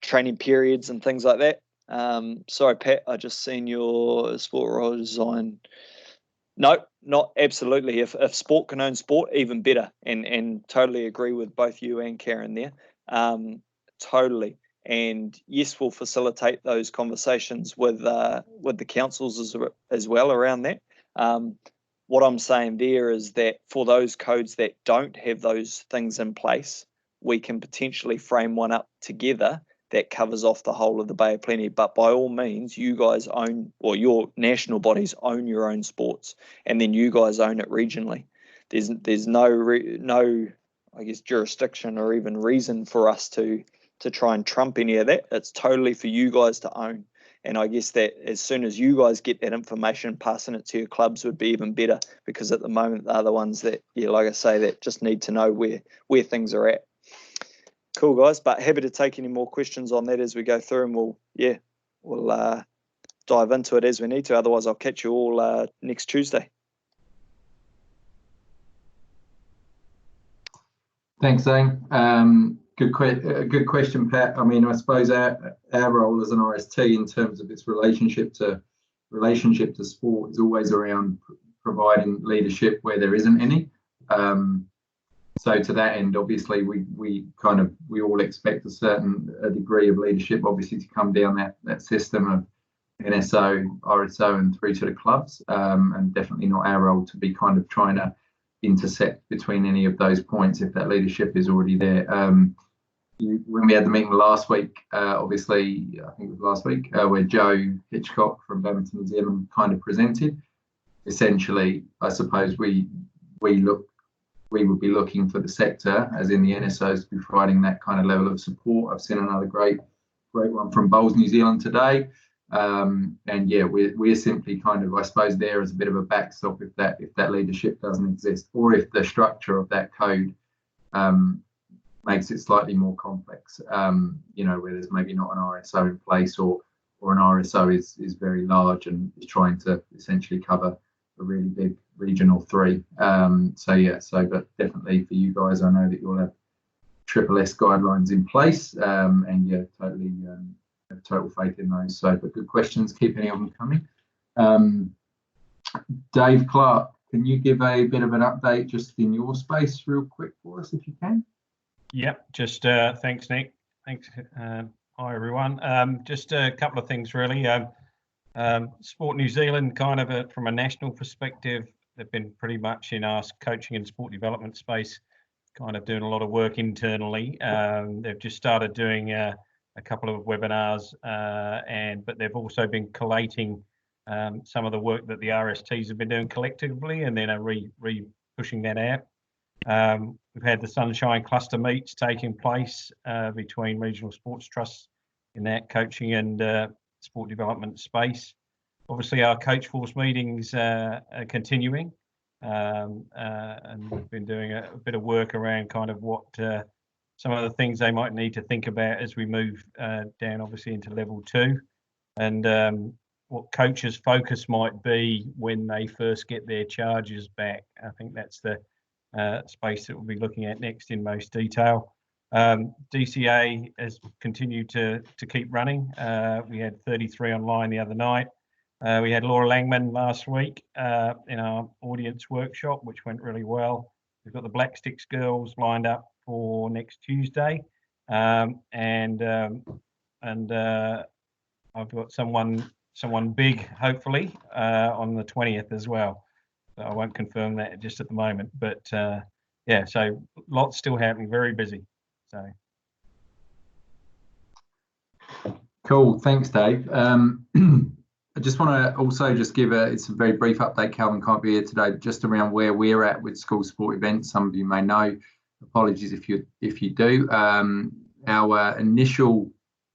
training periods and things like that. Sorry, Pat, I just seen your sport design. No, not absolutely. If sport can own sport, even better. And totally agree with both you and Karen there. Totally. And yes, we'll facilitate those conversations with the councils as well around that. What I'm saying there is that for those codes that don't have those things in place, we can potentially frame one up together that covers off the whole of the Bay of Plenty. But by all means, you guys own, or your national bodies own your own sports, and then you guys own it regionally. There's no I guess jurisdiction or even reason for us to try and trump any of that. It's totally for you guys to own. And I guess that as soon as you guys get that information, passing it to your clubs would be even better, because at the moment they're the ones that, yeah, like I say, that just need to know where things are at. Cool, guys, but happy to take any more questions on that as we go through, and we'll dive into it as we need to. Otherwise, I'll catch you all next Tuesday. Thanks, Zane. Good question, Pat. I mean, I suppose our role as an RST in terms of its relationship to sport is always around providing leadership where there isn't any. So to that end, obviously, we all expect a degree of leadership, obviously, to come down that system of NSO, RSO, and through to the clubs, and definitely not our role to be kind of trying to intersect between any of those points if that leadership is already there. When we had the meeting last week, obviously, I think it was last week, where Joe Hitchcock from Badminton New Zealand kind of presented. Essentially, I suppose we would be looking for the sector, as in the NSOs, to be providing that kind of level of support. I've seen another great one from Bowls New Zealand today. And yeah, we're simply kind of, I suppose, there as a bit of a backstop if that leadership doesn't exist, or if the structure of that code makes it slightly more complex, where there's maybe not an RSO in place, or an RSO is very large and is trying to essentially cover a really big region or three. But definitely for you guys, I know that you'll have triple S guidelines in place, and yeah, totally have total faith in those. So, but good questions, keep any of them coming. Dave Clark, can you give a bit of an update just in your space real quick for us if you can? Yep, just thanks, Nick. Thanks. Hi, everyone. Just a couple of things, really. Sport New Zealand, kind of from a national perspective, they've been pretty much in our coaching and sport development space, kind of doing a lot of work internally. They've just started doing a couple of webinars, but they've also been collating some of the work that the RSTs have been doing collectively, and then are pushing that out. We've had the Sunshine Cluster meets taking place between regional sports trusts in that coaching and sport development space. Obviously, our coach force meetings are continuing, and we've been doing a bit of work around kind of what some of the things they might need to think about as we move down, obviously, into level 2, and what coaches' focus might be when they first get their charges back. I think that's the space that we'll be looking at next in most detail. DCA has continued to keep running. We had 33 online the other night. We had Laura Langman last week in our audience workshop, which went really well. We've got the Black Sticks girls lined up for next Tuesday, and I've got someone big, hopefully, on the 20th as well. So I won't confirm that just at the moment, but yeah, so lots still happening, very busy. So cool, thanks, Dave. I just want to also just give it's a very brief update. Calvin can't be here today, just around where we're at with school sport events. Some of you may know. Apologies if you do. Our initial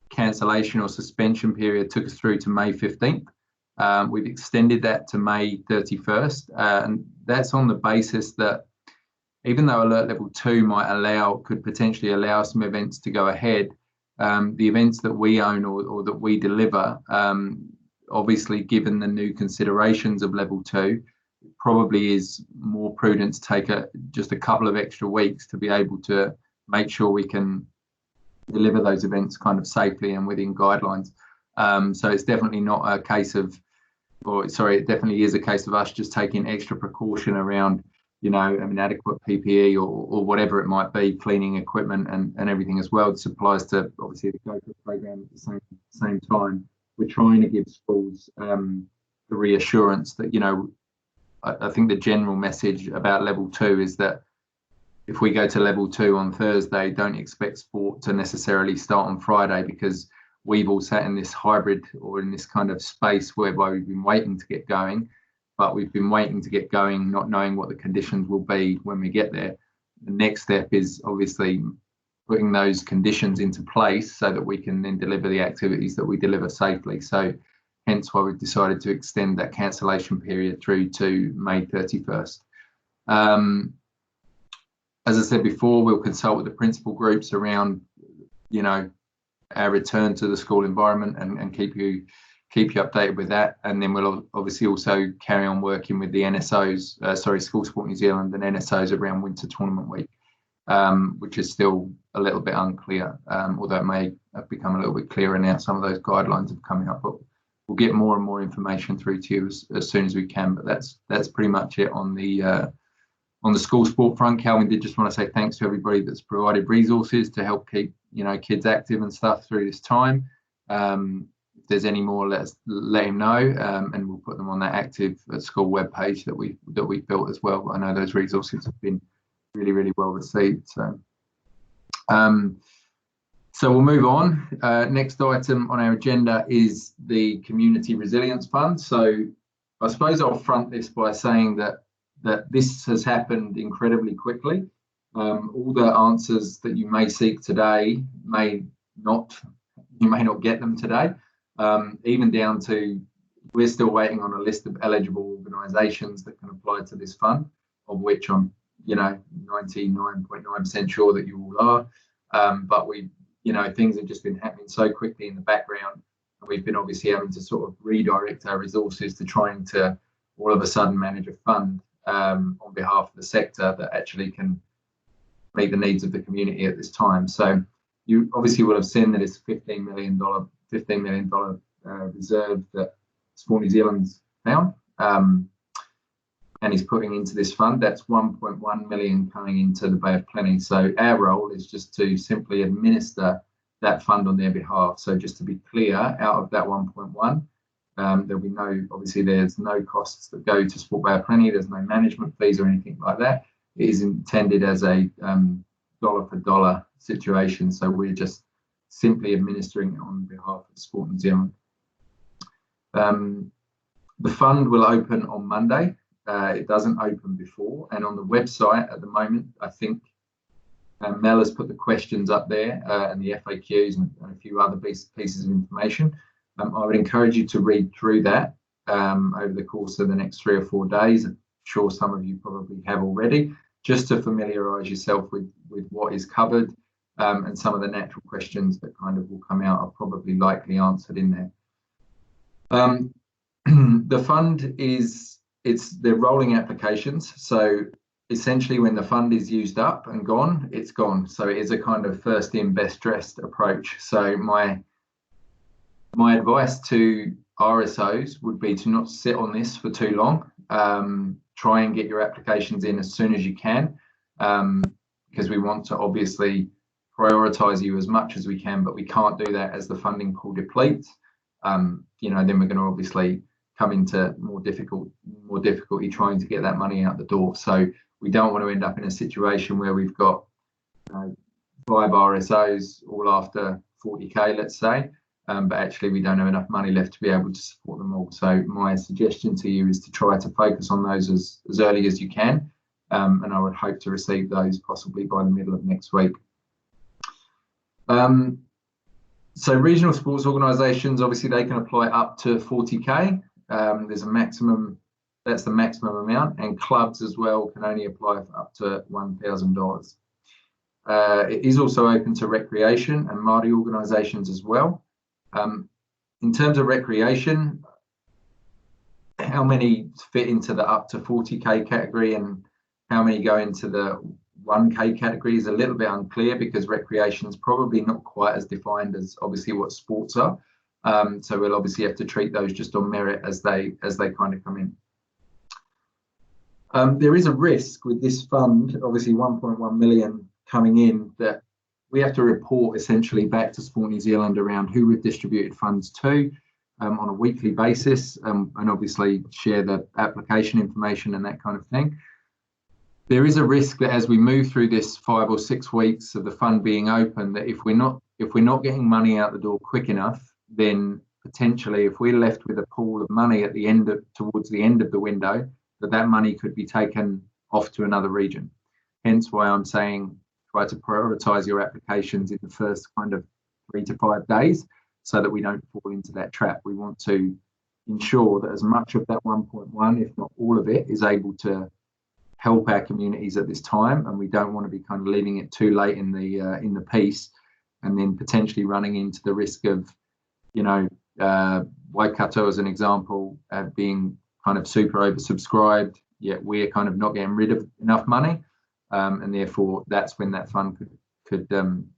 cancellation or suspension period took us through to May 15th. We've extended that to May 31st, and that's on the basis that even though alert level 2 could potentially allow some events to go ahead, the events that we own or that we deliver, obviously given the new considerations of level 2, probably is more prudent to take just a couple of extra weeks to be able to make sure we can deliver those events kind of safely and within guidelines. So it's definitely not a case of, or sorry, it definitely is a case of us just taking extra precaution around, you know, adequate PPE or whatever it might be, cleaning equipment and everything as well. This applies to obviously the GoPro program at the same time. We're trying to give schools the reassurance that, you know, I think the general message about level 2 is that if we go to level 2 on Thursday, don't expect sport to necessarily start on Friday, because we've all sat in this hybrid or in this kind of space whereby we've been waiting to get going, but we've been waiting to get going, not knowing what the conditions will be when we get there. The next step is obviously putting those conditions into place so that we can then deliver the activities that we deliver safely. So hence why we've decided to extend that cancellation period through to May 31st. As I said before, we'll consult with the principal groups around, you know, our return to the school environment and keep you updated with that. And then we'll obviously also carry on working with the NSOs, School Sport New Zealand and NSOs around Winter Tournament Week, which is still a little bit unclear, although it may have become a little bit clearer now. Some of those guidelines have come out, but we'll get more and more information through to you as soon as we can. But that's pretty much it on the school sport front. Calvin did just want to say thanks to everybody that's provided resources to help keep, you know, kids active and stuff through this time. If there's any more, let him know, and we'll put them on that Active at School webpage that we've built as well. I know those resources have been really, really well received. So we'll move on. Next item on our agenda is the Community Resilience Fund. So I suppose I'll front this by saying that this has happened incredibly quickly. All the answers that you may seek today you may not get them today. Even down to, we're still waiting on a list of eligible organisations that can apply to this fund, of which I'm, you know, 99.9% sure that you all are. But things have just been happening so quickly in the background, and we've been obviously having to sort of redirect our resources to trying to all of a sudden manage a fund on behalf of the sector that actually can meet the needs of the community at this time. So you obviously will have seen that it's $15 million reserve that Sport New Zealand's found and is putting into this fund. That's 1.1 million coming into the Bay of Plenty. So our role is just to simply administer that fund on their behalf. So just to be clear, out of that 1.1, there'll be there's no costs that go to Sport Bay of Plenty. There's no management fees or anything like that. It is intended as a dollar for dollar situation. So we're just simply administering it on behalf of Sport New Zealand. The fund will open on Monday. It doesn't open before, and on the website at the moment, I think Mel has put the questions up there and the FAQs and a few other pieces of information. I would encourage you to read through that over the course of the next 3 or 4 days. I'm sure some of you probably have already, just to familiarise yourself with what is covered, and some of the natural questions that kind of will come out are probably likely answered in there. The fund they're rolling applications. So essentially when the fund is used up and gone, it's gone. So it is a kind of first in, best dressed approach. So my advice to RSOs would be to not sit on this for too long. Try and get your applications in as soon as you can, because we want to obviously prioritise you as much as we can, but we can't do that as the funding pool depletes. Then we're going to obviously come into more difficulty trying to get that money out the door. So we don't want to end up in a situation where we've got 5 RSOs all after 40k, let's say, but actually we don't have enough money left to be able to support them all. So my suggestion to you is to try to focus on those as early as you can, and I would hope to receive those possibly by the middle of next week. So regional sports organisations, obviously they can apply up to 40k. There's a maximum, that's the maximum amount, and clubs as well can only apply for up to $1,000. It is also open to recreation and Māori organisations as well. In terms of recreation, how many fit into the up to 40k category and how many go into the 1K category is a little bit unclear because recreation is probably not quite as defined as obviously what sports are. So we'll obviously have to treat those just on merit as they kind of come in. There is a risk with this fund, obviously 1.1 million coming in, that we have to report essentially back to Sport New Zealand around who we've distributed funds to on a weekly basis, and obviously share the application information and that kind of thing. There is a risk that as we move through this 5 or 6 weeks of the fund being open, that if we're not getting money out the door quick enough, then potentially if we're left with a pool of money at the end of, towards the end of the window, that money could be taken off to another region. Hence why I'm saying try to prioritise your applications in the first kind of 3 to 5 days, so that we don't fall into that trap. We want to ensure that as much of that 1.1, if not all of it, is able to help our communities at this time, and we don't want to be kind of leaving it too late in the piece, and then potentially running into the risk of, you know, Waikato as an example, being kind of super oversubscribed, yet we're kind of not getting rid of enough money, and therefore that's when that fund could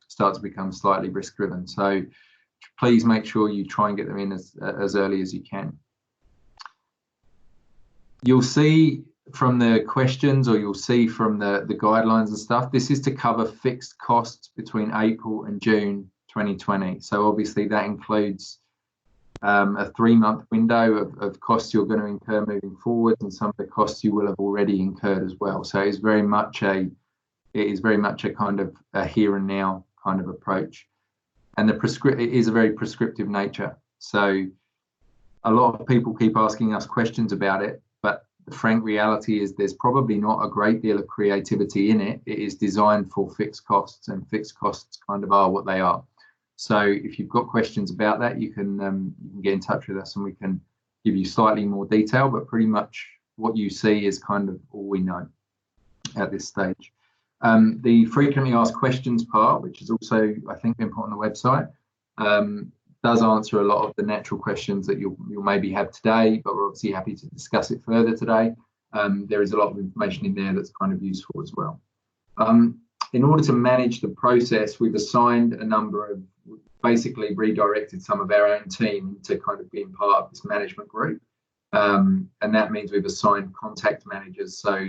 start to become slightly risk driven. So please make sure you try and get them in as early as you can. You'll see from the questions, or you'll see from the guidelines and stuff, this is to cover fixed costs between April and June 2020. So obviously that includes a 3-month window of costs you're going to incur moving forward, and some of the costs you will have already incurred as well. So it is very much a kind of a here and now kind of approach. And it is a very prescriptive nature. So a lot of people keep asking us questions about it, but the frank reality is there's probably not a great deal of creativity in it. It is designed for fixed costs, and fixed costs kind of are what they are. So if you've got questions about that, you can get in touch with us and we can give you slightly more detail, but pretty much what you see is kind of all we know at this stage. The frequently asked questions part, which is also, I think, been put on the website, does answer a lot of the natural questions that you'll maybe have today, but we're obviously happy to discuss it further today. There is a lot of information in there that's kind of useful as well. In order to manage the process, we've assigned a number of, basically redirected some of our own team to kind of being part of this management group. And that means we've assigned contact managers. So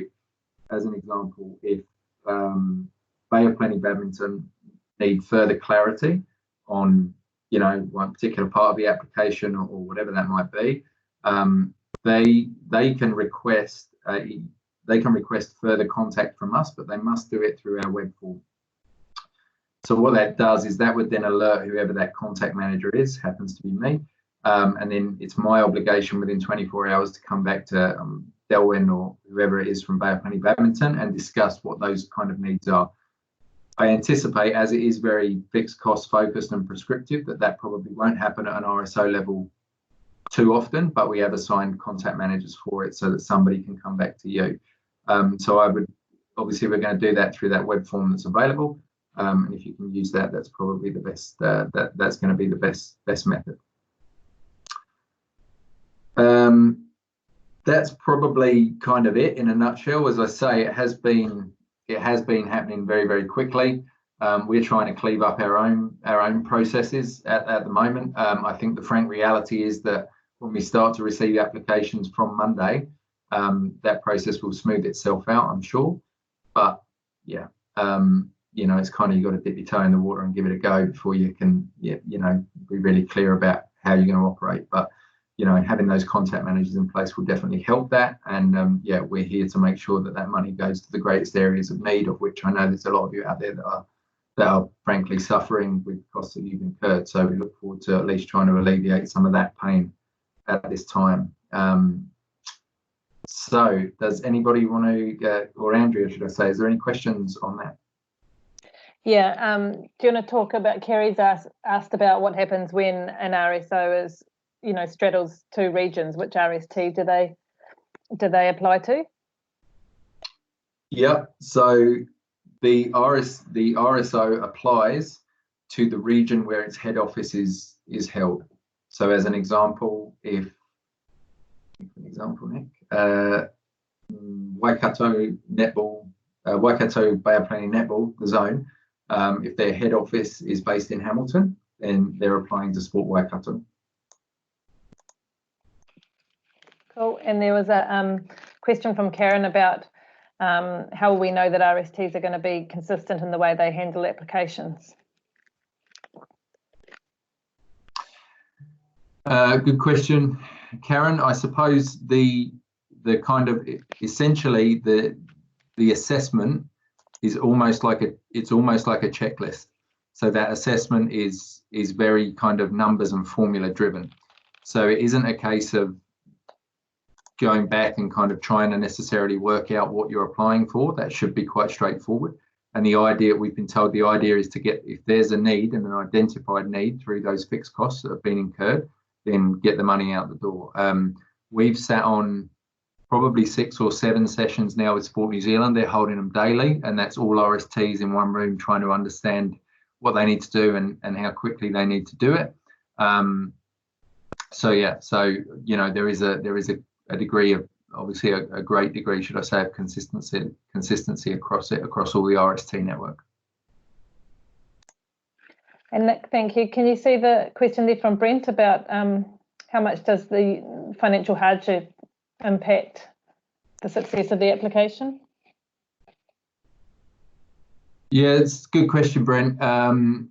as an example, if Bay of Plenty Badminton need further clarity on, you know, one particular part of the application or whatever that might be, they can request further contact from us, but they must do it through our web form. So what that does is that would then alert whoever that contact manager is, happens to be me, and then it's my obligation within 24 hours to come back to Delwyn or whoever it is from Bay of Plenty Badminton and discuss what those kind of needs are. I anticipate, as it is very fixed cost focused and prescriptive, that probably won't happen at an RSO level too often, but we have assigned contact managers for it so that somebody can come back to you. So I would, obviously we're going to do that through that web form that's available. And if you can use that, that's probably the best, that's going to be the best method. That's probably kind of it in a nutshell. As I say, it has been happening very, very quickly. We're trying to cleave up our own processes at the moment. I think the frank reality is that when we start to receive applications from Monday, that process will smooth itself out, I'm sure. But yeah, you know, it's kind of, you've got to dip your toe in the water and give it a go before you can, you know, be really clear about how you're going to operate. But you know, having those contact managers in place will definitely help that. And yeah, we're here to make sure that that money goes to the greatest areas of need, of which I know there's a lot of you out there that are frankly suffering with costs that you've incurred. So we look forward to at least trying to alleviate some of that pain at this time. So does anybody want to, or Andrea, should I say, is there any questions on that? Yeah, do you want to talk about, Kerry's asked about what happens when an RSO is, you know, straddles 2 regions. Which RST do they apply to? Yeah, so the RSO applies to the region where its head office is held. So as an example, Nick, Waikato Netball Waikato Bay of Plenty Netball, the zone, if their head office is based in Hamilton, then they're applying to Sport Waikato. Cool. And there was a question from Karen about how we know that RSTs are going to be consistent in the way they handle applications. Good question, Karen. I suppose the kind of essentially the assessment is almost like a checklist. So that assessment is very kind of numbers and formula driven. So it isn't a case of going back and kind of trying to necessarily work out what you're applying for. That should be quite straightforward. And the idea, we've been told, the idea is to get, if there's a need and an identified need through those fixed costs that have been incurred, then get the money out the door. We've sat on probably 6 or 7 sessions now with Sport New Zealand. They're holding them daily, and that's all RSTs in one room trying to understand what they need to do and how quickly they need to do it. So you know, there is a degree of, obviously a great degree, should I say, of consistency across all the RST network. And Nick, thank you. Can you see the question there from Brent about how much does the financial hardship impact the success of the application? Yeah, it's a good question, Brent.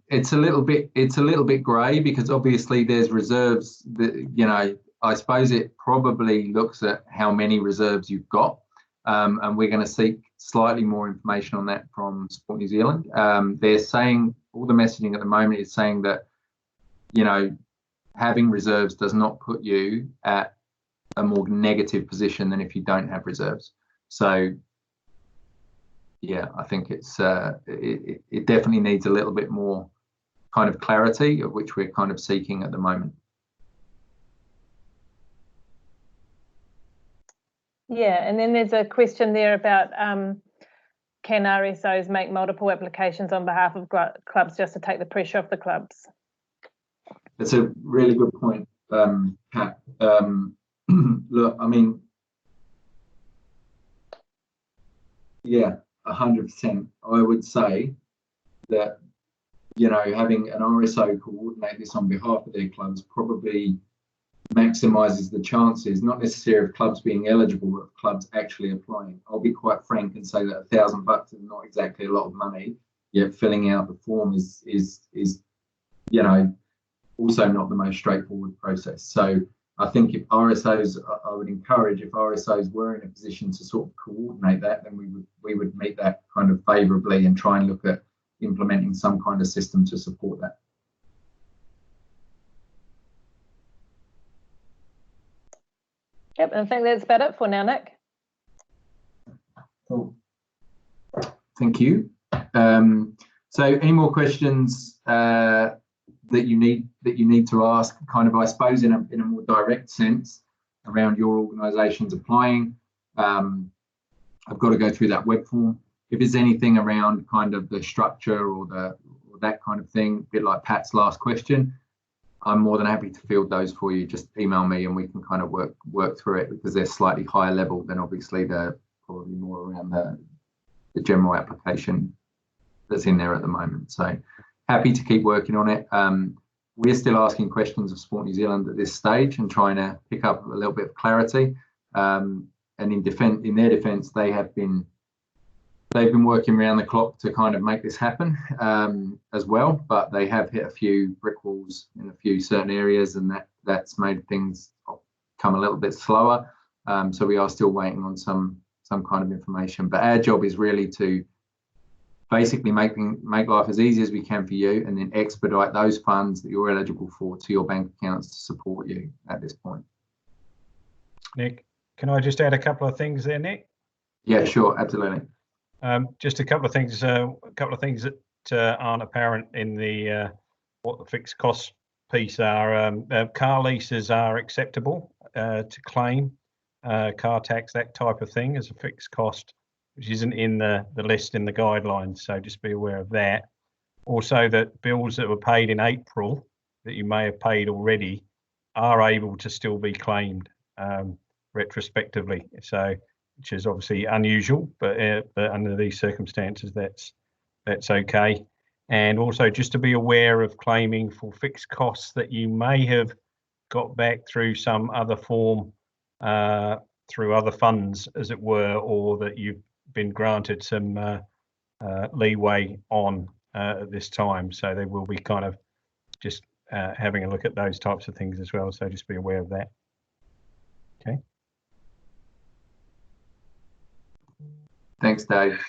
It's a little bit grey because obviously there's reserves that, you know, I suppose it probably looks at how many reserves you've got, and we're going to seek slightly more information on that from Sport New Zealand. They're saying, all the messaging at the moment is saying that, you know, having reserves does not put you at a more negative position than if you don't have reserves. So yeah, I think it's it definitely needs a little bit more kind of clarity, of which we're kind of seeking at the moment. Yeah, and then there's a question there about can RSOs make multiple applications on behalf of clubs just to take the pressure off the clubs? That's a really good point, Pat. Look, I mean, yeah, 100%. I would say that, you know, having an RSO coordinate this on behalf of their clubs probably maximises the chances, not necessarily of clubs being eligible, but of clubs actually applying. I'll be quite frank and say that $1,000 is not exactly a lot of money, yet filling out the form is you know, also not the most straightforward process. So I think if RSOs, I would encourage, if RSOs were in a position to sort of coordinate that, then we would meet that kind of favourably and try and look at implementing some kind of system to support that. Yep, and I think that's about it for now, Nick. Cool. Thank you. So any more questions that you need to ask, kind of, I suppose, in a more direct sense around your organisation's applying? I've got to go through that web form. If there's anything around kind of the structure or that kind of thing, a bit like Pat's last question, I'm more than happy to field those for you. Just email me and we can kind of work through it, because they're slightly higher level than obviously they're probably more around the general application that's in there at the moment. So happy to keep working on it. We're still asking questions of Sport New Zealand at this stage and trying to pick up a little bit of clarity. And in their defence, they've been working around the clock to kind of make this happen as well, but they have hit a few brick walls in a few certain areas, and that's made things come a little bit slower. So we are still waiting on some kind of information, but our job is really to basically make life as easy as we can for you, and then expedite those funds that you're eligible for to your bank accounts to support you at this point. Nick, can I just add a couple of things there, Nick? Yeah, sure, absolutely. Just a couple of things that aren't apparent in the what the fixed cost piece are. Car leases are acceptable to claim, car tax, that type of thing, as a fixed cost, which isn't in the list in the guidelines. So just be aware of that. Also, that bills that were paid in April that you may have paid already are able to still be claimed retrospectively. So which is obviously unusual, but under these circumstances, that's okay. And also just to be aware of claiming for fixed costs that you may have got back through some other form, through other funds, as it were, or that you've been granted some leeway on at this time. So they will be kind of just having a look at those types of things as well. So just be aware of that. Okay. Thanks, Dave.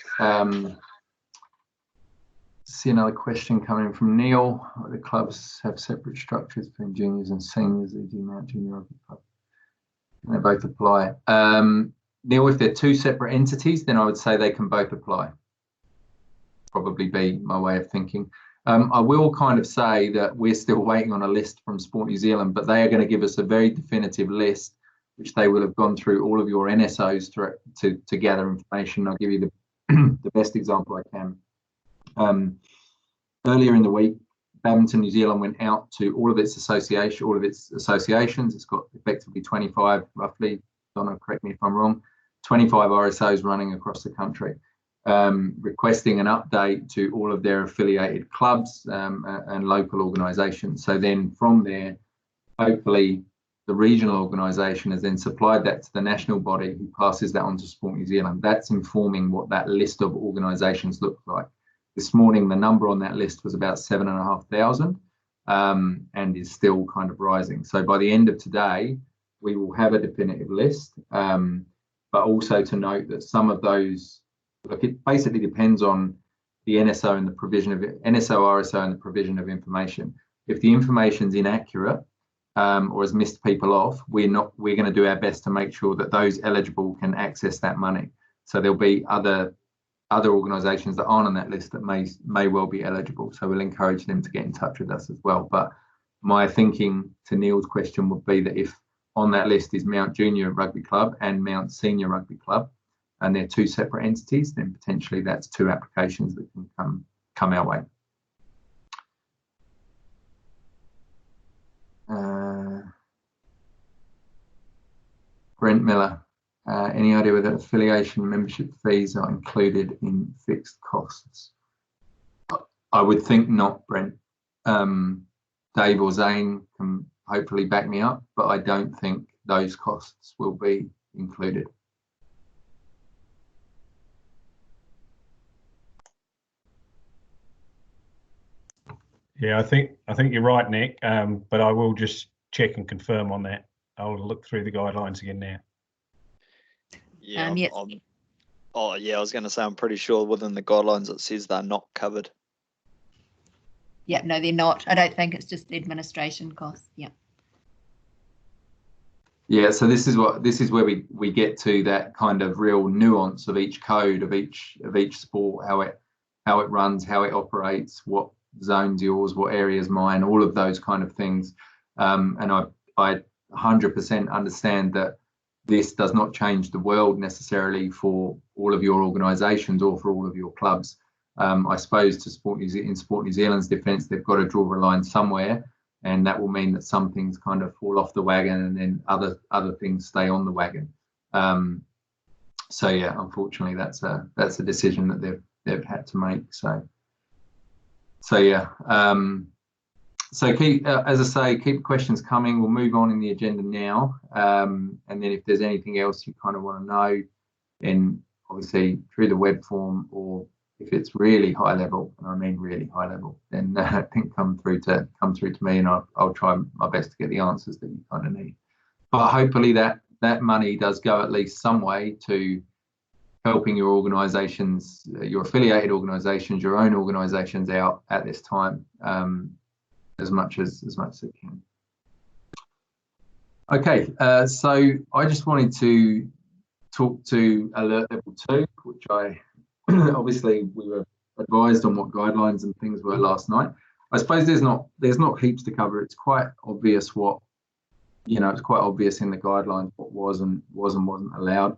See another question coming from Neil. The clubs have separate structures between juniors and seniors, e.g. Mount Junior Rugby Club. And they both apply. Neil, if they're two separate entities, then I would say they can both apply. Probably be my way of thinking. I will kind of say that we're still waiting on a list from Sport New Zealand, but they are going to give us a very definitive list, which they will have gone through all of your NSOs to gather information. I'll give you the best example I can. Earlier in the week, Badminton New Zealand went out to all of its associations. It's got effectively 25, roughly. Donna, correct me if I'm wrong. 25 RSOs running across the country, requesting an update to all of their affiliated clubs and local organisations. So then from there, hopefully the regional organisation has then supplied that to the national body, who passes that on to Sport New Zealand. That's informing what that list of organisations looks like. This morning, the number on that list was about 7,500 and is still kind of rising. So by the end of today, we will have a definitive list, but also to note that some of those, look, it basically depends on the NSO and the provision of NSO, RSO and the provision of information. If the information's inaccurate or has missed people off, we're going to do our best to make sure that those eligible can access that money. So there'll be other organisations that aren't on that list that may well be eligible. So we'll encourage them to get in touch with us as well. But my thinking to Neil's question would be that if on that list is Mount Junior Rugby Club and Mount Senior Rugby Club, and they're two separate entities, then potentially that's two applications that can come our way. Brent Miller. Any idea whether affiliation membership fees are included in fixed costs? I would think not, Brent. Dave or Zane can hopefully back me up, but I don't think those costs will be included. Yeah, I think you're right, Nick. But I will just check and confirm on that. I'll look through the guidelines again now. Yeah, Yes. I was going to say I'm pretty sure within the guidelines it says they're not covered. Yeah, no, they're not. I don't think it's just the administration costs. Yeah. Yeah, so this is where we get to that kind of real nuance of each code of each sport, how it runs, how it operates, what zone's yours, what area's mine, all of those kind of things. And I 100% understand that this does not change the world necessarily for all of your organisations or for all of your clubs. I suppose in Sport New Zealand's defence, they've got to draw a line somewhere, and that will mean that some things kind of fall off the wagon and then other things stay on the wagon. So yeah, unfortunately, that's a decision that they've had to make. So yeah. So keep, as I say, keep questions coming. We'll move on in the agenda now, and then if there's anything else you kind of want to know, then obviously through the web form, or if it's really high level, and I mean really high level, then I think come through to me, and I'll try my best to get the answers that you kind of need. But hopefully that money does go at least some way to helping your organisations, your affiliated organisations, your own organisations out at this time. As much as it can. Okay, so I just wanted to talk to Alert Level 2, which obviously we were advised on what guidelines and things were last night. I suppose there's not heaps to cover. It's quite obvious it's quite obvious in the guidelines what was and wasn't allowed.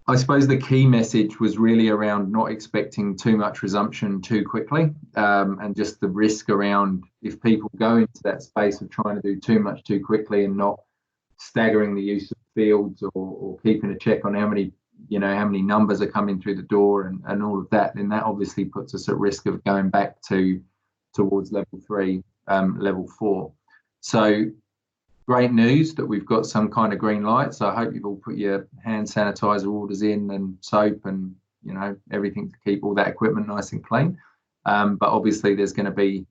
I suppose the key message was really around not expecting too much resumption too quickly, and just the risk around if people go into that space of trying to do too much too quickly and not staggering the use of fields or keeping a check on how many numbers are coming through the door and all of that, then that obviously puts us at risk of going back towards level 3, level 4. So great news that we've got some kind of green light. So I hope you've all put your hand sanitizer orders in and soap and everything to keep all that equipment nice and clean. But obviously there's going to be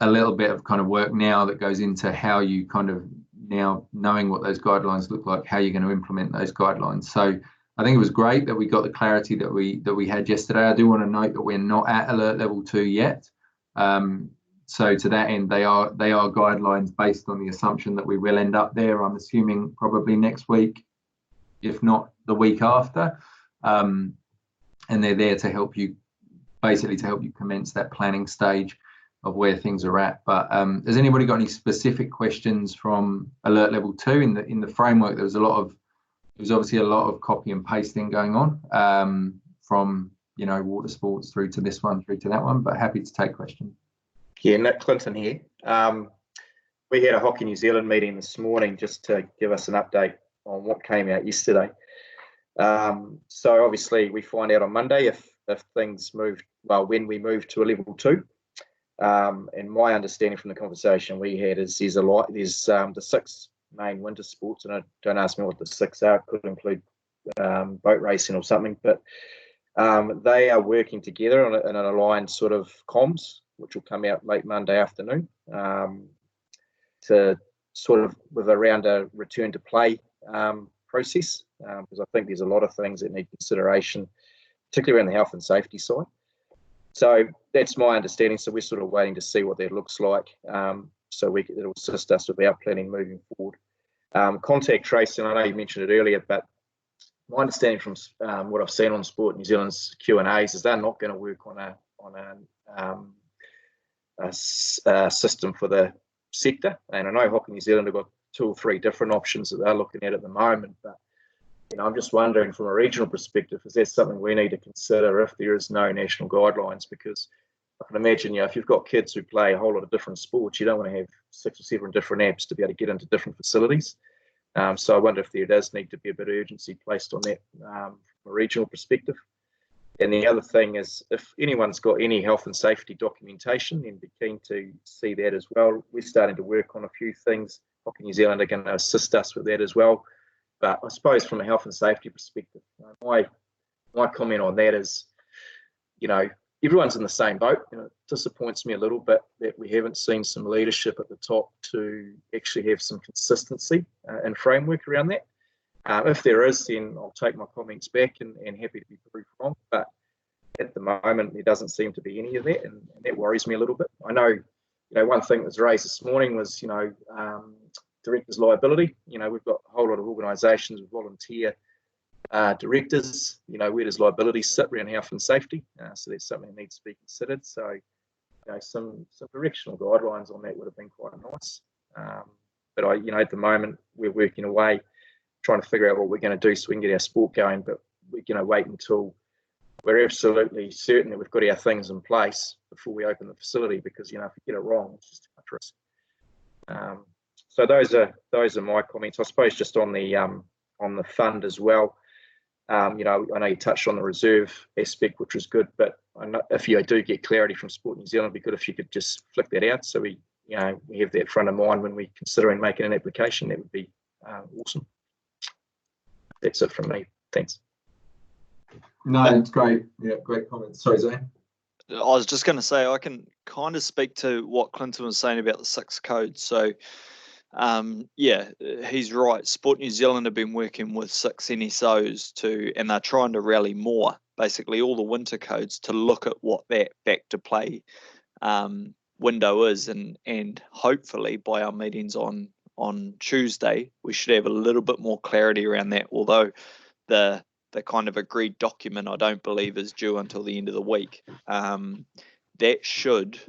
a little bit of kind of work now that goes into how you kind of, now knowing what those guidelines look like, how you're going to implement those guidelines. So I think it was great that we got the clarity that we had yesterday. I do want to note that we're not at alert level 2 yet. So to that end, they are guidelines based on the assumption that we will end up there. I'm assuming probably next week, if not the week after. And they're there to help you, basically to help you commence that planning stage of where things are at. But has anybody got any specific questions from alert level 2? In the framework, there was obviously a lot of copy and pasting going on from water sports through to this one, through to that one, but happy to take questions. Yeah, Nick Clinton here. We had a Hockey New Zealand meeting this morning just to give us an update on what came out yesterday. So obviously we find out on Monday if things moved, well, when we move to a level 2. And my understanding from the conversation we had is there's the 6 main winter sports, and don't ask me what the 6 are. It could include boat racing or something, but they are working together in an aligned sort of comms, which will come out late Monday afternoon, to sort of with around a return to play process, because I think there's a lot of things that need consideration, particularly around the health and safety side. So that's my understanding. So we're sort of waiting to see what that looks like, so it'll assist us with our planning moving forward. Contact tracing, I know you mentioned it earlier, but my understanding from what I've seen on Sport New Zealand's Q&As is they're not going to work on a system for the sector. And I know Hockey New Zealand have got 2 or 3 different options that they're looking at the moment. But I'm just wondering from a regional perspective, is that something we need to consider if there is no national guidelines? Because I can imagine, if you've got kids who play a whole lot of different sports, you don't want to have 6 or 7 different apps to be able to get into different facilities. So I wonder if there does need to be a bit of urgency placed on that from a regional perspective. And the other thing is, if anyone's got any health and safety documentation, then be keen to see that as well. We're starting to work on a few things. Hockey New Zealand are going to assist us with that as well. But I suppose from a health and safety perspective, my comment on that is, everyone's in the same boat. It disappoints me a little bit that we haven't seen some leadership at the top to actually have some consistency and framework around that. If there is, then I'll take my comments back and happy to be proved wrong. But at the moment, there doesn't seem to be any of that, and that worries me a little bit. I know, one thing that was raised this morning was, directors' liability. We've got a whole lot of organisations with volunteer directors. Where does liability sit around health and safety? So that's something that needs to be considered. So, some directional guidelines on that would have been quite nice. But at the moment, we're working away, trying to figure out what we're going to do so we can get our sport going. But we're going to wait until we're absolutely certain that we've got our things in place before we open the facility, because if we get it wrong, it's just too much risk. So those are my comments. I suppose just on the fund as well. I know you touched on the reserve aspect, which was good, but if you do get clarity from Sport New Zealand, it'd be good if you could just flick that out so we have that front of mind when we're considering making an application. That would be awesome. That's it from me. Thanks. No, it's great. Yeah, great comments. Sorry, Zane. I was just going to say, I can kind of speak to what Clinton was saying about the 6 codes. So, he's right. Sport New Zealand have been working with 6 NSOs and they're trying to rally more, basically all the winter codes, to look at what that back to play window is, and hopefully by our meetings on Tuesday, we should have a little bit more clarity around that. Although the kind of agreed document, I don't believe is due until the end of the week. That should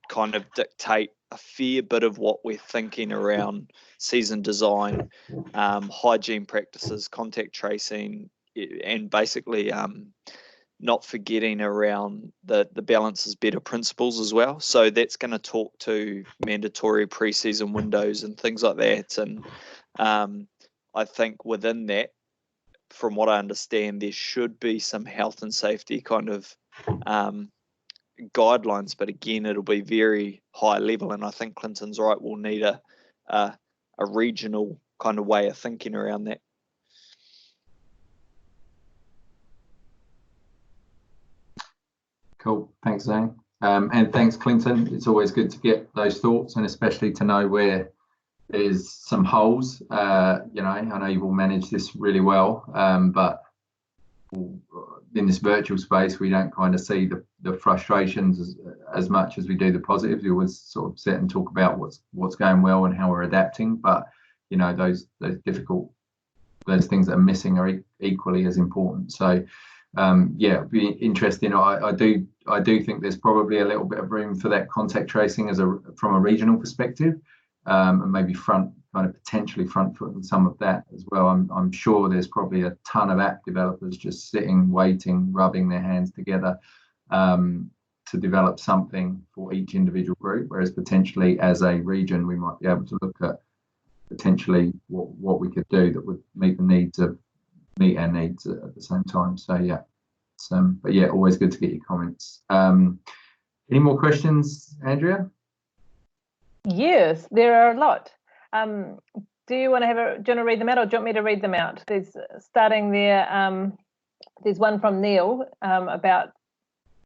kind of dictate a fair bit of what we're thinking around season design, hygiene practices, contact tracing, and basically not forgetting around the balance is better principles as well. So that's going to talk to mandatory preseason windows and things like that. And I think within that, from what I understand, there should be some health and safety kind of guidelines, but again, it'll be very high level, and I think Clinton's right. We'll need a regional kind of way of thinking around that. Cool. Thanks, Zane. And thanks, Clinton. It's always good to get those thoughts, and especially to know where there's some holes. You know, I know you've all managed this really well, but in this virtual space, we don't kind of see the frustrations as much as we do the positives. We always sort of sit and talk about what's going well and how we're adapting. But you know, those things that are missing are equally as important. So yeah, it'd be interesting. I do think there's probably a little bit of room for that contact tracing from a regional perspective, and maybe potentially front foot some of that as well. I'm sure there's probably a ton of app developers just sitting, waiting, rubbing their hands together to develop something for each individual group, whereas potentially as a region we might be able to look at potentially what we could do that would meet our needs at the same time. So yeah, but yeah, always good to get your comments. Any more questions, Andrea? Yes, there are a lot. Do you want to read them out, or do you want me to read them out? There's starting there. There's one from Neil about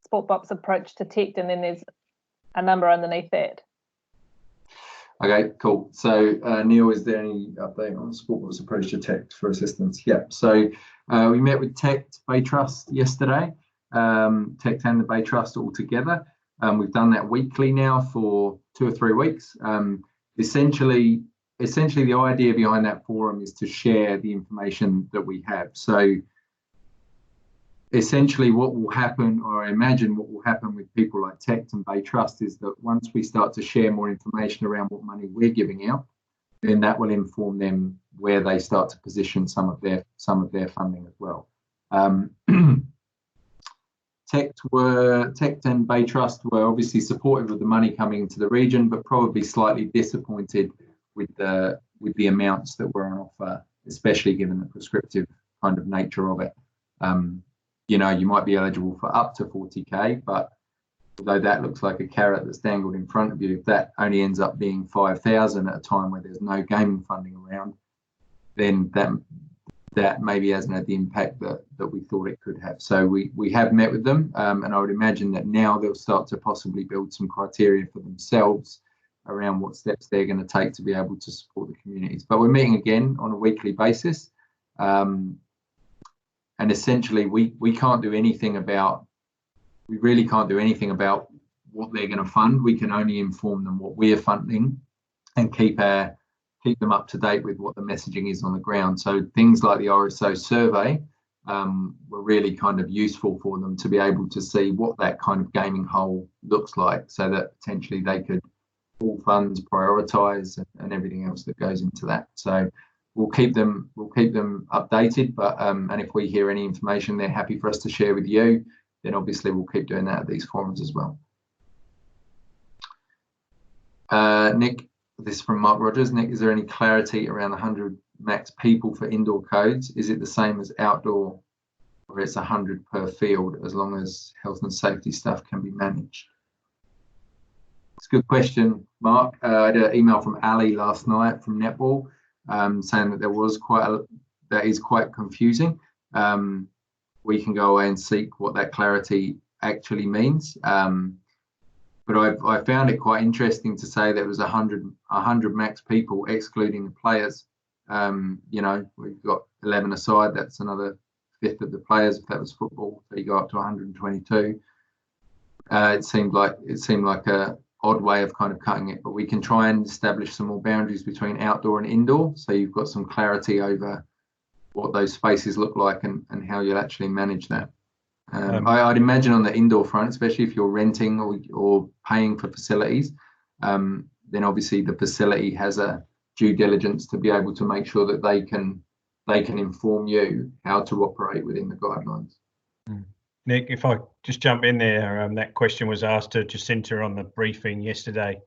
Sportbop's approach to tech, and then there's a number underneath that. Okay, cool. So Neil, is there any update on Sportbop's approach to tech for assistance? Yeah. So we met with Tect Bay Trust yesterday. Tect and the Bay Trust all together. We've done that weekly now for 2 or 3 weeks. Essentially, the idea behind that forum is to share the information that we have. So essentially what will happen, or I imagine what will happen with people like Tect and Bay Trust, is that once we start to share more information around what money we're giving out, then that will inform them where they start to position some of their funding as well. Tect and Bay Trust were obviously supportive of the money coming into the region, but probably slightly disappointed with the amounts that were on offer, especially given the prescriptive kind of nature of it. You know, you might be eligible for up to 40k, but although that looks like a carrot that's dangled in front of you, if that only ends up being 5,000 at a time where there's no gaming funding around, then that maybe hasn't had the impact that we thought it could have. So we have met with them, and I would imagine that now they'll start to possibly build some criteria for themselves around what steps they're going to take to be able to support the communities. But we're meeting again on a weekly basis, and essentially we really can't do anything about what they're going to fund. We can only inform them what we are funding and keep them up to date with what the messaging is on the ground. So things like the RSO survey were really kind of useful for them to be able to see what that kind of gaming hole looks like, so that potentially they could pull funds, prioritise, and everything else that goes into that. So we'll keep them updated, but and if we hear any information they're happy for us to share with you, then obviously we'll keep doing that at these forums as well. Nick, this is from Mark Rogers. Nick, is there any clarity around the 100 max people for indoor codes? Is it the same as outdoor, or it's 100 per field, as long as health and safety stuff can be managed? It's a good question, Mark. I had an email from Ali last night from Netball saying that that is quite confusing. We can go away and seek what that clarity actually means. But I found it quite interesting to say that it was 100 max people, excluding the players. You know, we've got 11 aside. That's another fifth of the players if that was football. So you go up to 122. It seemed like a odd way of kind of cutting it, but we can try and establish some more boundaries between outdoor and indoor, so you've got some clarity over what those spaces look like and how you'll actually manage that. I'd imagine on the indoor front, especially if you're renting or paying for facilities, then obviously the facility has a due diligence to be able to make sure that they can inform you how to operate within the guidelines. Nick, if I just jump in there, that question was asked to Jacinta on the briefing yesterday,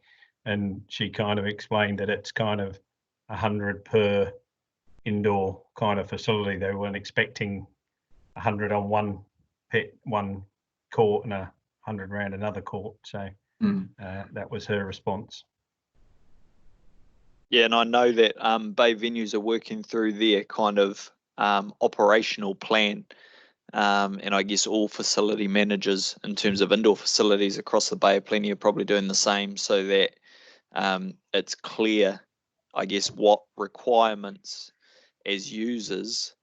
and she kind of explained that it's kind of 100 per indoor kind of facility. They weren't expecting 100 on one court and 100 around another court. So that was her response. Yeah, and I know that Bay Venues are working through their kind of operational plan. And I guess all facility managers in terms of indoor facilities across the Bay of Plenty are probably doing the same, so that it's clear, I guess, what requirements as users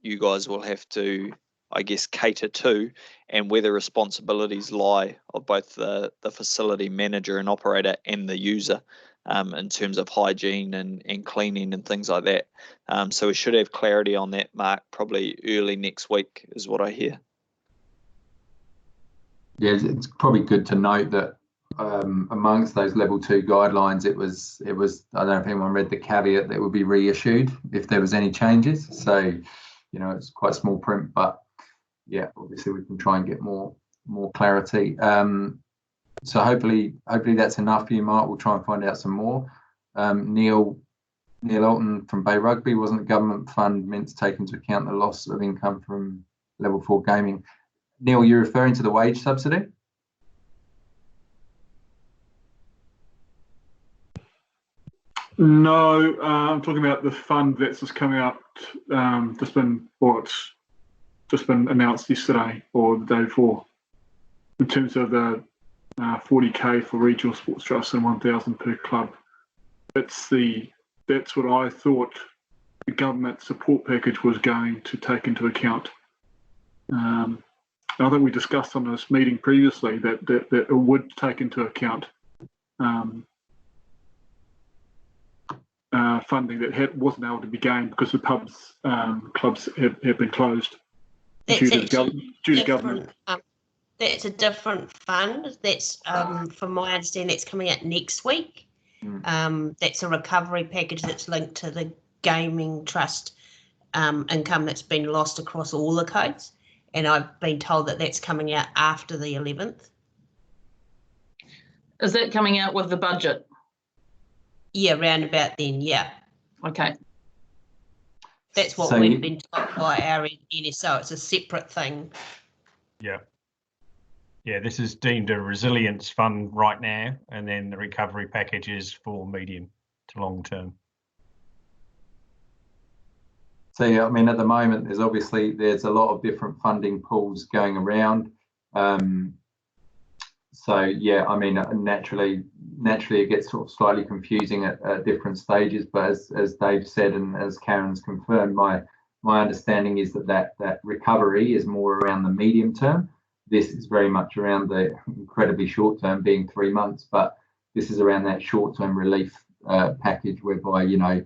you guys will have to, I guess, cater to, and where the responsibilities lie of both the facility manager and operator and the user in terms of hygiene and cleaning and things like that. So we should have clarity on that, Mark, probably early next week is what I hear. Yeah, it's probably good to note that amongst those level 2 guidelines, it was I don't know if anyone read the caveat that it would be reissued if there was any changes. So, you know, it's quite small print, but yeah, obviously we can try and get more clarity. So hopefully that's enough for you, Mark. We'll try and find out some more. Neil Alton from Bay Rugby, wasn't a government fund meant to take into account the loss of income from level 4 gaming? Neil, you're referring to the wage subsidy? No, I'm talking about the fund that's just coming out. It's just been announced yesterday or the day before, in terms of the 40k for regional sports trusts and 1,000 per club. That's what I thought the government support package was going to take into account. I think we discussed on this meeting previously that it would take into account funding that wasn't able to be gained because the clubs have been closed due to government. That's a different fund. That's, from my understanding, that's coming out next week. That's a recovery package that's linked to the gaming trust income that's been lost across all the codes. And I've been told that that's coming out after the 11th. Is that coming out with the budget? Yeah, round about then, yeah. Okay. That's what we've been told by our NSO. It's a separate thing. Yeah. Yeah, this is deemed a resilience fund right now, and then the recovery package is for medium to long term. So yeah, I mean, at the moment, there's a lot of different funding pools going around. So yeah, I mean, naturally it gets sort of slightly confusing at different stages. But as Dave said, and as Karen's confirmed, my understanding is that recovery is more around the medium term. This is very much around the incredibly short term, being 3 months. But this is around that short term relief package, whereby, you know,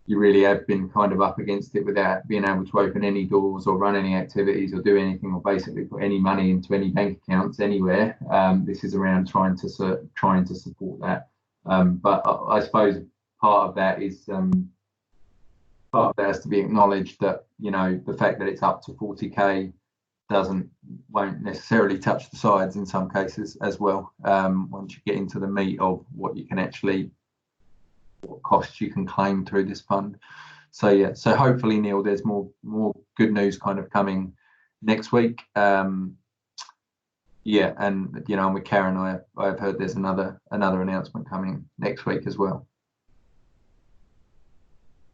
you really have been kind of up against it without being able to open any doors or run any activities or do anything, or basically put any money into any bank accounts anywhere. This is around trying to support that. But I suppose part of that has to be acknowledged, that, you know, the fact that it's up to 40k won't necessarily touch the sides in some cases as well. Once you get into the meat of what costs you can claim through this fund. So yeah, so hopefully, Neil, there's more good news kind of coming next week. Yeah, and you know, with Karen, I've heard there's another announcement coming next week as well.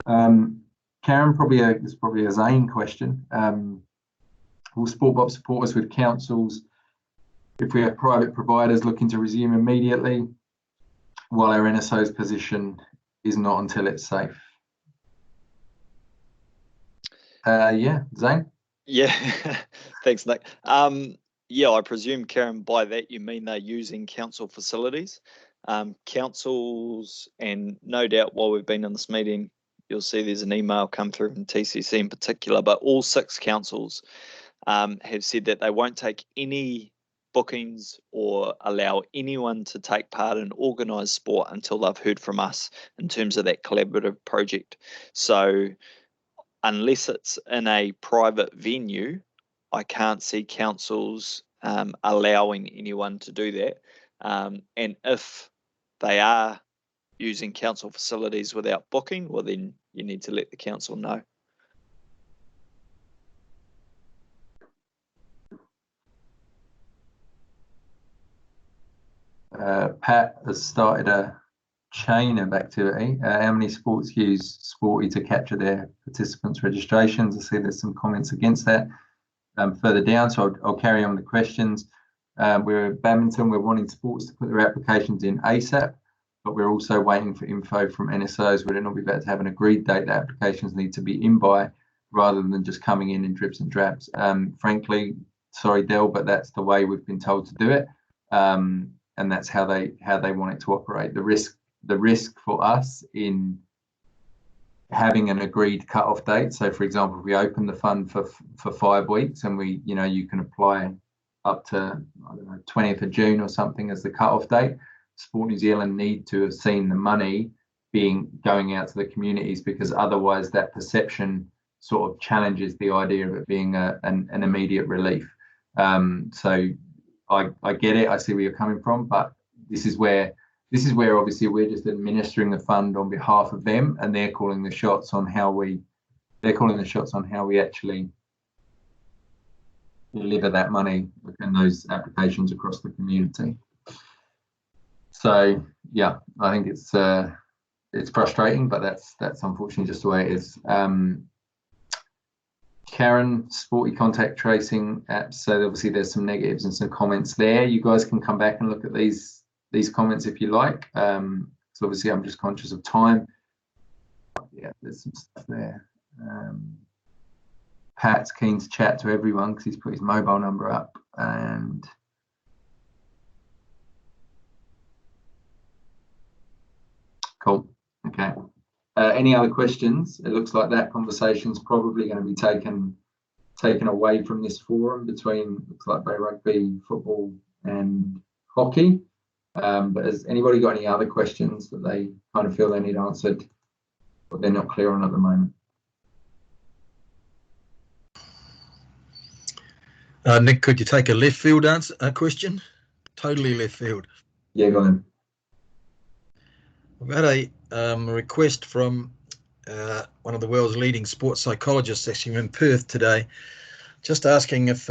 Karen, this is probably a Zane question. Will Sportbop support us with councils if we have private providers looking to resume immediately, while our NSO's position is not until it's safe? Yeah, Zane? Yeah, thanks, Nick. Yeah, I presume, Karen, by that you mean they're using council facilities. Councils, and no doubt while we've been in this meeting, you'll see there's an email come through from TCC in particular, but all 6 councils have said that they won't take any bookings or allow anyone to take part in organised sport until they've heard from us in terms of that collaborative project. So unless it's in a private venue, I can't see councils allowing anyone to do that. And if they are using council facilities without booking, well then you need to let the council know. Pat has started a chain of activity. How many sports use Sporty to capture their participants' registrations? I see there's some comments against that further down, so I'll carry on the questions. We're at badminton, we're wanting sports to put their applications in ASAP, but we're also waiting for info from NSOs. Would it not be better to have an agreed date that applications need to be in by, rather than just coming in drips and drabs? Frankly, sorry, Del, but that's the way we've been told to do it. And that's how they want it to operate. The risk for us in having an agreed cut-off date. So, for example, if we open the fund for 5 weeks, and you can apply up to, I don't know, 20th of June or something as the cut-off date. Sport New Zealand need to have seen the money going out to the communities, because otherwise that perception sort of challenges the idea of it being an immediate relief. So I get it. I see where you're coming from, but this is where obviously we're just administering the fund on behalf of them, and they're calling the shots on how we actually deliver that money and those applications across the community. So yeah, I think it's frustrating, but that's unfortunately just the way it is. Karen, Sporty contact tracing apps. So obviously there's some negatives and some comments there. You guys can come back and look at these comments if you like. So obviously I'm just conscious of time. Yeah, there's some stuff there. Pat's keen to chat to everyone because he's put his mobile number up. And cool. Okay. Any other questions? It looks like that conversation's probably going to be taken away from this forum between, looks like, Bay Rugby, football and hockey. But has anybody got any other questions that they kind of feel they need answered, but they're not clear on at the moment? Nick, could you take a left field question? Totally left field. Yeah, go on. I've had a request from one of the world's leading sports psychologists, actually in Perth today, just asking if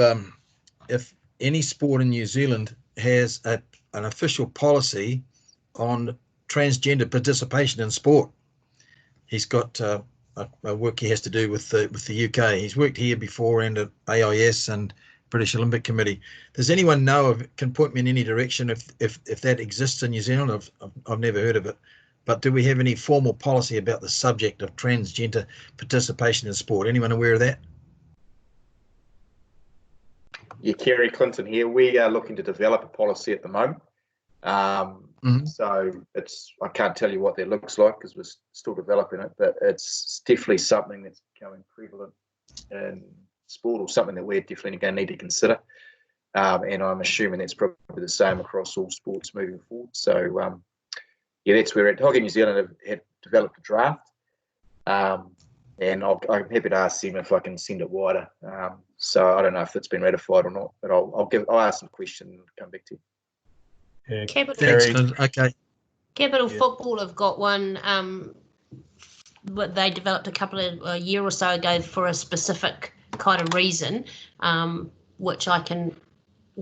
any sport in New Zealand has an official policy on transgender participation in sport. He's got a work he has to do with the UK. He's worked here before and at AIS and British Olympic Committee. Does anyone know can point me in any direction if that exists in New Zealand? I've never heard of it. But do we have any formal policy about the subject of transgender participation in sport? Anyone aware of that? Yeah, Kerry Clinton here. We are looking to develop a policy at the moment. So I can't tell you what that looks like because we're still developing it, but it's definitely something that's becoming prevalent in sport, or something that we're definitely going to need to consider. And I'm assuming that's probably the same across all sports moving forward. So yeah, that's where Hockey New Zealand have developed a draft, and I'm happy to ask them if I can send it wider. So I don't know if it's been ratified or not, but I'll ask some questions and come back to you. Yeah, Capital Football have got one. But they developed a year or so ago for a specific kind of reason, which I can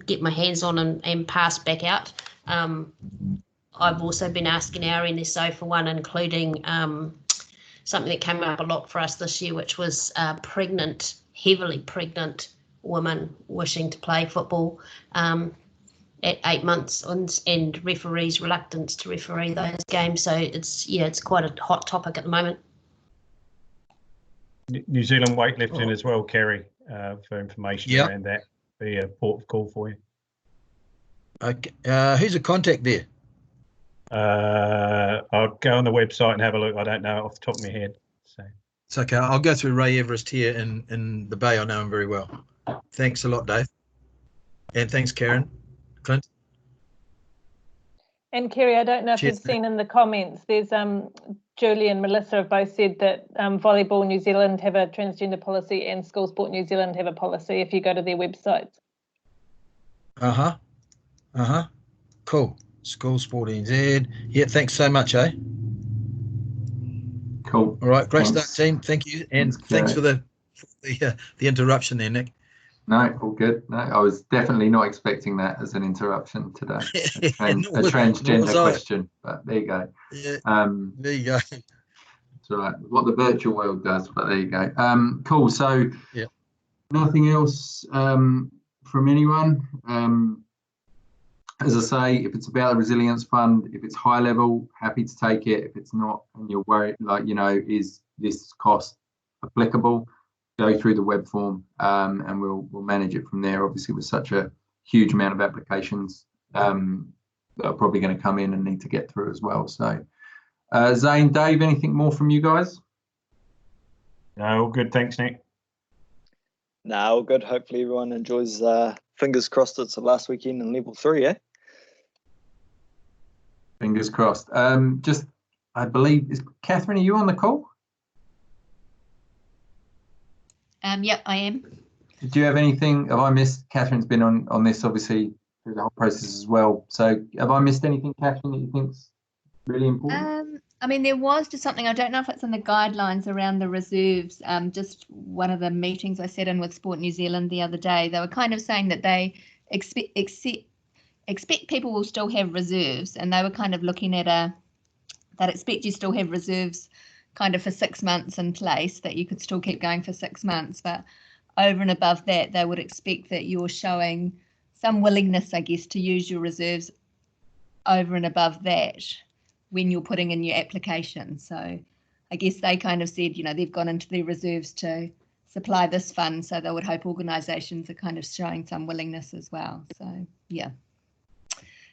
get my hands on and pass back out. I've also been asking our NSO for one, including something that came up a lot for us this year, which was heavily pregnant women wishing to play football at 8 months, and referees' reluctance to referee those games. So it's quite a hot topic at the moment. New Zealand weightlifting as well, Kerry, for information around that. Be a port of call for you. Okay. Who's a contact there? I'll go on the website and have a look. I don't know off the top of my head. So it's okay. I'll go through Ray Everest here in the Bay. I know him very well. Thanks a lot, Dave. And thanks, Karen. Clint. And Kerry, I don't know if you've seen in the comments, there's Julie and Melissa have both said that Volleyball New Zealand have a transgender policy and School Sport New Zealand have a policy if you go to their websites. Cool. School Sport NZ. Yeah, thanks so much, Cool. All right, great Thanks. start, team. Thank you, and Thanks, thanks for the interruption there, Nick. No, all good. No, I was definitely not expecting that as an interruption today. A transgender question, but there you go. Yeah, there you go. That's right. What the virtual world does, but there you go. Cool. So, yeah, nothing else from anyone. As I say, if it's about the resilience fund, if it's high level, happy to take it. If it's not, and you're worried, like, you know, is this cost applicable? Go through the web form, and we'll manage it from there. Obviously, with such a huge amount of applications that are probably going to come in and need to get through as well. So, Zane, Dave, anything more from you guys? No, all good. Thanks, Nick. No, all good. Hopefully everyone enjoys, fingers crossed it's the last weekend in level 3, eh? Fingers crossed. Just, I believe, is Catherine, are you on the call? Yep, I am. Did you have anything? Have I missed? Catherine's been on this obviously through the whole process as well. So have I missed anything, Catherine, that you think's really important? I mean, there was just something, I don't know if it's in the guidelines around the reserves. Just one of the meetings I sat in with Sport New Zealand the other day, they were kind of saying that they expect people will still have reserves, and they were kind of looking at that expect you still have reserves kind of for 6 months in place, that you could still keep going for 6 months, but over and above that, they would expect that you're showing some willingness, I guess, to use your reserves over and above that when you're putting in your application. So I guess they kind of said, you know, they've gone into their reserves to supply this fund, so they would hope organisations are kind of showing some willingness as well. So yeah,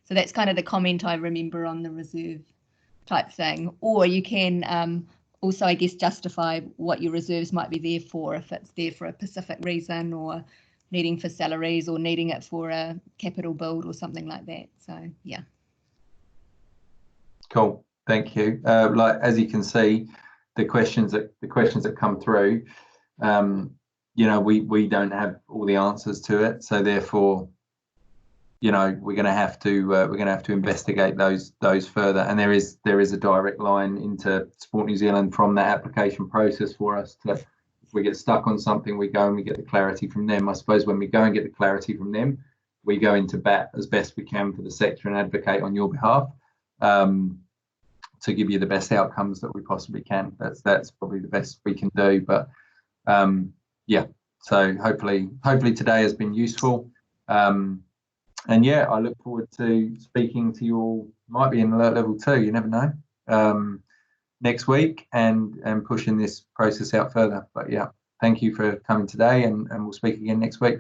so that's kind of the comment I remember on the reserve type thing. Or you can also, I guess, justify what your reserves might be there for, if it's there for a specific reason, or needing for salaries, or needing it for a capital build or something like that. So yeah. Cool, thank you. Like, as you can see, the questions that come through, you know, we don't have all the answers to it, so therefore, you know, we're going to have to investigate those further. And there is a direct line into Sport New Zealand from that application process for us to, if we get stuck on something, we go and we get the clarity from them. I suppose when we go and get the clarity from them, we go into bat as best we can for the sector and advocate on your behalf, to give you the best outcomes that we possibly can. That's probably the best we can do. But yeah, so hopefully today has been useful. And yeah, I look forward to speaking to you all, might be in alert level 2, you never know, next week, and pushing this process out further. But yeah, thank you for coming today, and we'll speak again next week.